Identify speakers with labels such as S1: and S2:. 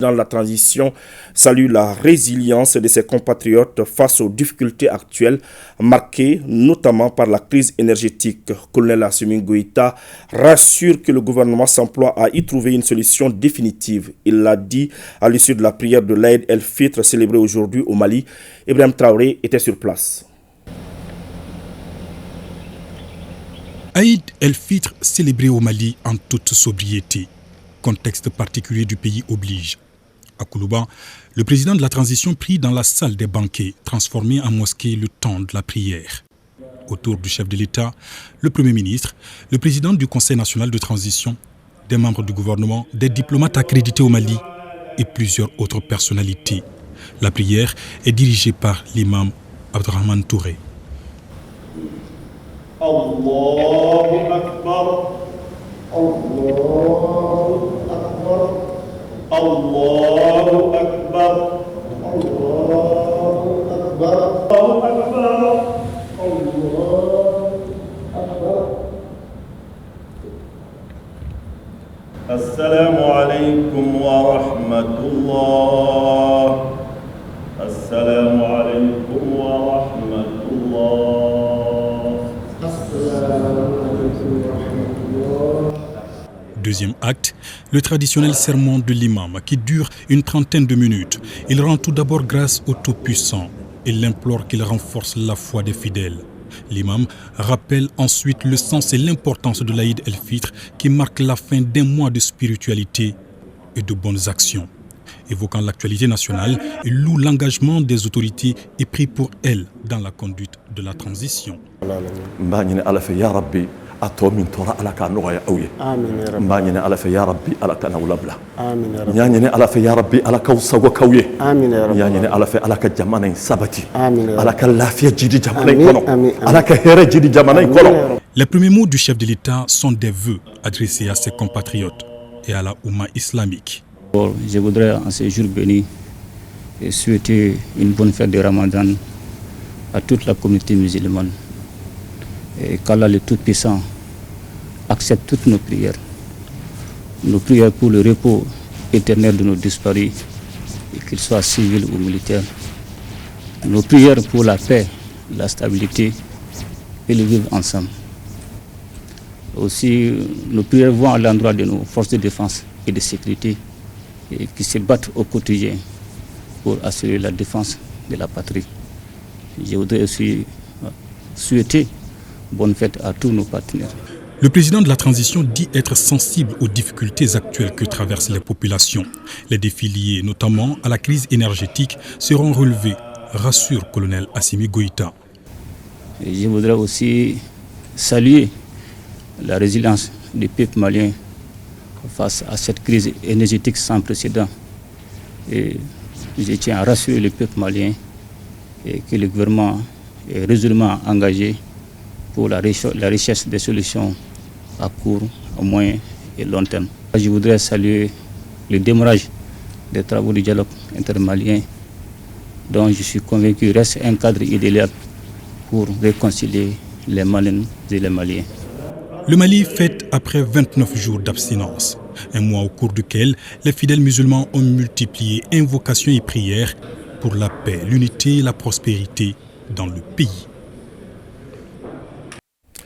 S1: Dans la transition, salue la résilience de ses compatriotes face aux difficultés actuelles, marquées notamment par la crise énergétique. Colonel Assimi Goïta rassure que le gouvernement s'emploie à y trouver une solution définitive. Il l'a dit à l'issue de la prière de l'Aïd el-Fitr célébrée aujourd'hui au Mali. Ibrahim Traoré était sur place.
S2: Aïd el-Fitr célébré au Mali en toute sobriété. Contexte particulier du pays oblige. À Koulouba, le président de la transition prie dans la salle des banquets, transformée en mosquée le temps de la prière. Autour du chef de l'État, le Premier ministre, le président du Conseil national de transition, des membres du gouvernement, des diplomates accrédités au Mali et plusieurs autres personnalités. La prière est dirigée par l'imam Abdrahman Touré.
S3: Allahu Akbar, Allahu Akbar. Allahu Akbar, Allahu Akbar, Allahu Akbar, Allahu Akbar. Assalamu alaikum wa rahmatullah. Assalamu alaikum wa rahmatullah. Assalamu alaikum wa rahmatullah.
S2: Deuxième acte, le traditionnel sermon de l'imam qui dure une trentaine de minutes. Il rend tout d'abord grâce au Tout-Puissant et l'implore qu'il renforce la foi des fidèles. L'imam rappelle ensuite le sens et l'importance de l'Aïd el-Fitr qui marque la fin d'un mois de spiritualité et de bonnes actions. Évoquant l'actualité nationale, il loue l'engagement des autorités et prie pour elles dans la conduite de la transition.
S4: أتومن ترى على كنوع أوي. آمين يا رب. مانينا على في يا ربي على كناولا بلا. آمين يا رب. يانينا على في يا ربي على كوسا وكوي. آمين يا رب. يانينا على في على كجمانين سبتي. آمين يا رب. على كلافية جدي جمانين كونو. آمين. على كهرة جدي جمانين كونو.
S2: Les premiers mots du chef de l'État sont des vœux adressés à ses compatriotes et à la Oumma islamique.
S5: Je voudrais en ce jour béni souhaiter une bonne fête de Ramadan à toute la communauté musulmane. Et qu'Allah le Tout-Puissant accepte toutes nos prières pour le repos éternel de nos disparus, et qu'ils soient civils ou militaires, nos prières pour la paix, la stabilité et le vivre ensemble. Aussi, nos prières vont à l'endroit de nos forces de défense et de sécurité et qui se battent au quotidien pour assurer la défense de la patrie. Je voudrais aussi souhaiter bonne fête à tous nos partenaires.
S2: Le président de la transition dit être sensible aux difficultés actuelles que traversent les populations. Les défis liés notamment à la crise énergétique seront relevés, rassure colonel Assimi Goïta.
S5: Je voudrais aussi saluer la résilience du peuple malien face à cette crise énergétique sans précédent. Et je tiens à rassurer le peuple malien et que le gouvernement est résolument engagé pour la recherche des solutions à court, à moyen et long terme. Je voudrais saluer le démarrage des travaux du dialogue intermalien dont je suis convaincu reste un cadre idéal pour réconcilier les Maliens et les Maliens.
S2: Le Mali fête après 29 jours d'abstinence, un mois au cours duquel les fidèles musulmans ont multiplié invocations et prières pour la paix, l'unité et la prospérité dans le pays.